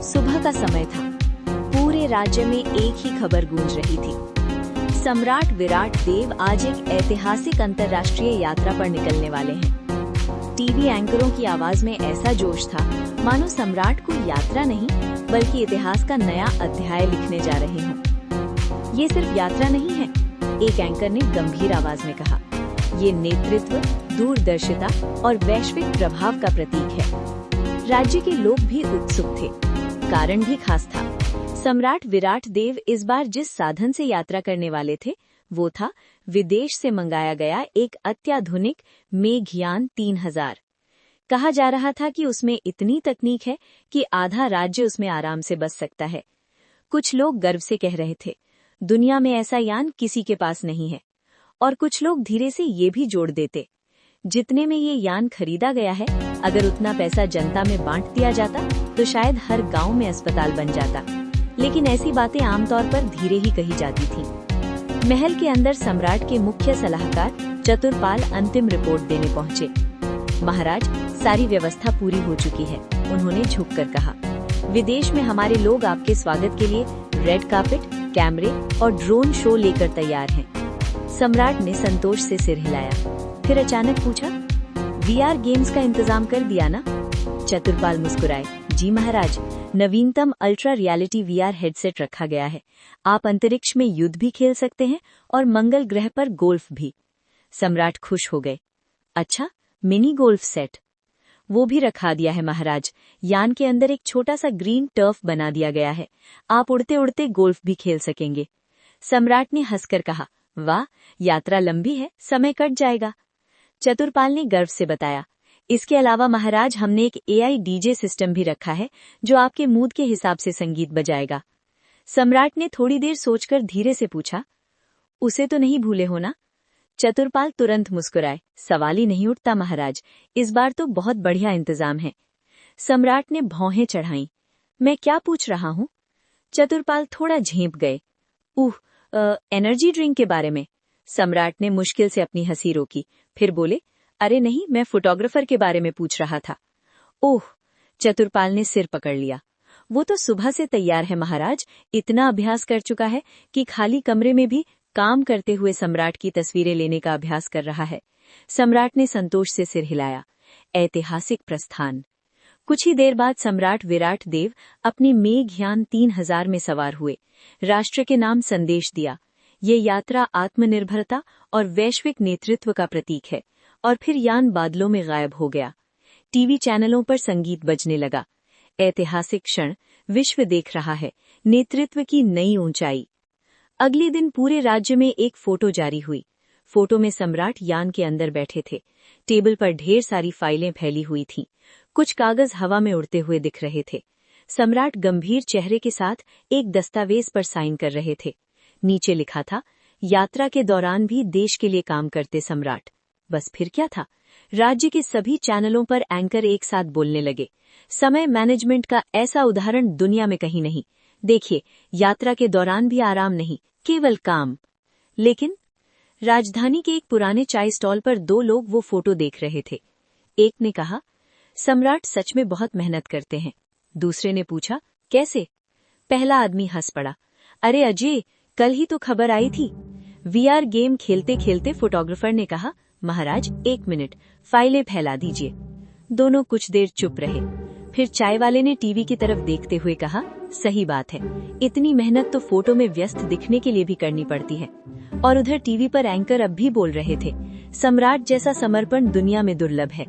सुबह का समय था। पूरे राज्य में एक ही खबर गूंज रही थी। सम्राट विराट देव आज एक ऐतिहासिक अंतर्राष्ट्रीय यात्रा पर निकलने वाले हैं। टीवी एंकरों की आवाज में ऐसा जोश था मानो सम्राट को यात्रा नहीं बल्कि इतिहास का नया अध्याय लिखने जा रहे हों। ये सिर्फ यात्रा नहीं है, एक एंकर ने गंभीर आवाज में कहा। ये नेतृत्व, दूरदर्शिता और वैश्विक प्रभाव का प्रतीक है। राज्य के लोग भी उत्सुक थे। कारण भी खास था। सम्राट विराट देव इस बार जिस साधन से यात्रा करने वाले थे वो था विदेश से मंगाया गया एक अत्याधुनिक मेघयान 3000। कहा जा रहा था कि उसमें इतनी तकनीक है कि आधा राज्य उसमें आराम से बस सकता है। कुछ लोग गर्व से कह रहे थे, दुनिया में ऐसा यान किसी के पास नहीं है। और कुछ लोग धीरे से ये भी जोड़ देते, जितने में ये यान खरीदा गया है, अगर उतना पैसा जनता में बांट दिया जाता तो शायद हर गांव में अस्पताल बन जाता। लेकिन ऐसी बातें आमतौर पर धीरे ही कही जाती थी। महल के अंदर सम्राट के मुख्य सलाहकार चतुरपाल अंतिम रिपोर्ट देने पहुंचे। महाराज, सारी व्यवस्था पूरी हो चुकी है, उन्होंने झुककर कहा। विदेश में हमारे लोग आपके स्वागत के लिए रेड कार्पेट, कैमरे और ड्रोन शो लेकर तैयार हैं। सम्राट ने संतोष से सिर हिलाया। फिर अचानक पूछा, वीआर गेम्स का इंतजाम कर दिया ना? चतुरपाल मुस्कुराए। जी महाराज, नवीनतम अल्ट्रा रियलिटी वीआर हेडसेट रखा गया है। आप अंतरिक्ष में युद्ध भी खेल सकते हैं और मंगल ग्रह पर गोल्फ भी। सम्राट खुश हो गए। अच्छा, मिनी गोल्फ सेट? वो भी रखा दिया है महाराज। यान के अंदर एक छोटा सा ग्रीन टर्फ बना दिया गया है। आप उड़ते उड़ते गोल्फ भी खेल सकेंगे। सम्राट ने हंसकर कहा, वाह, यात्रा लंबी है, समय कट जाएगा। चतुरपाल ने गर्व से बताया, इसके अलावा महाराज, हमने एक एआई डीजे सिस्टम भी रखा है जो आपके मूड के हिसाब से संगीत बजाएगा। सम्राट ने थोड़ी देर सोचकर धीरे से पूछा, उसे तो नहीं भूले हो ना? चतुरपाल तुरंत मुस्कुराए। सवाल ही नहीं उठता महाराज, इस बार तो बहुत बढ़िया इंतजाम है। सम्राट ने भौहें चढ़ाईं। मैं क्या पूछ रहा हूँ? चतुरपाल थोड़ा झेंप गए। एनर्जी ड्रिंक के बारे में। सम्राट ने मुश्किल से अपनी हंसी रोकी, फिर बोले, अरे नहीं, मैं फोटोग्राफर के बारे में पूछ रहा था। ओह, चतुरपाल ने सिर पकड़ लिया। वो तो सुबह से तैयार है महाराज, इतना अभ्यास कर चुका है कि खाली कमरे में भी काम करते हुए सम्राट की तस्वीरें लेने का अभ्यास कर रहा है। सम्राट ने संतोष से सिर हिलाया। ऐतिहासिक प्रस्थान। कुछ ही देर बाद सम्राट विराट देव अपनी मेघयान 3000 में सवार हुए। राष्ट्र के नाम संदेश दिया। ये यात्रा आत्मनिर्भरता और वैश्विक नेतृत्व का प्रतीक है। और फिर यान बादलों में गायब हो गया। टीवी चैनलों पर संगीत बजने लगा। ऐतिहासिक क्षण, विश्व देख रहा है, नेतृत्व की नई ऊंचाई। अगले दिन पूरे राज्य में एक फोटो जारी हुई। फोटो में सम्राट यान के अंदर बैठे थे। टेबल पर ढेर सारी फाइलें फैली हुई थीं। कुछ कागज हवा में उड़ते हुए दिख रहे थे। सम्राट गंभीर चेहरे के साथ एक दस्तावेज पर साइन कर रहे थे। नीचे लिखा था, यात्रा के दौरान भी देश के लिए काम करते सम्राट। बस फिर क्या था? राज्य के सभी चैनलों पर एंकर एक साथ बोलने लगे। समय मैनेजमेंट का ऐसा उदाहरण दुनिया में कहीं नहीं। देखिए, यात्रा के दौरान भी आराम नहीं, केवल काम। लेकिन राजधानी के एक पुराने चाय स्टॉल पर दो लोग वो फोटो देख रहे थे। एक ने कहा, सम्राट सच में बहुत मेहनत करते हैं। दूसरे ने पूछा, कैसे? पहला आदमी हंस पड़ा। अरे अजय, कल ही तो खबर आई थी। वीआर गेम खेलते खेलते फोटोग्राफर ने कहा, महाराज 1 मिनट, फाइलें फैला दीजिए। दोनों कुछ देर चुप रहे। फिर चाय वाले ने टीवी की तरफ देखते हुए कहा, सही बात है, इतनी मेहनत तो फोटो में व्यस्त दिखने के लिए भी करनी पड़ती है। और उधर टीवी पर एंकर अब भी बोल रहे थे, सम्राट जैसा समर्पण दुनिया में दुर्लभ है।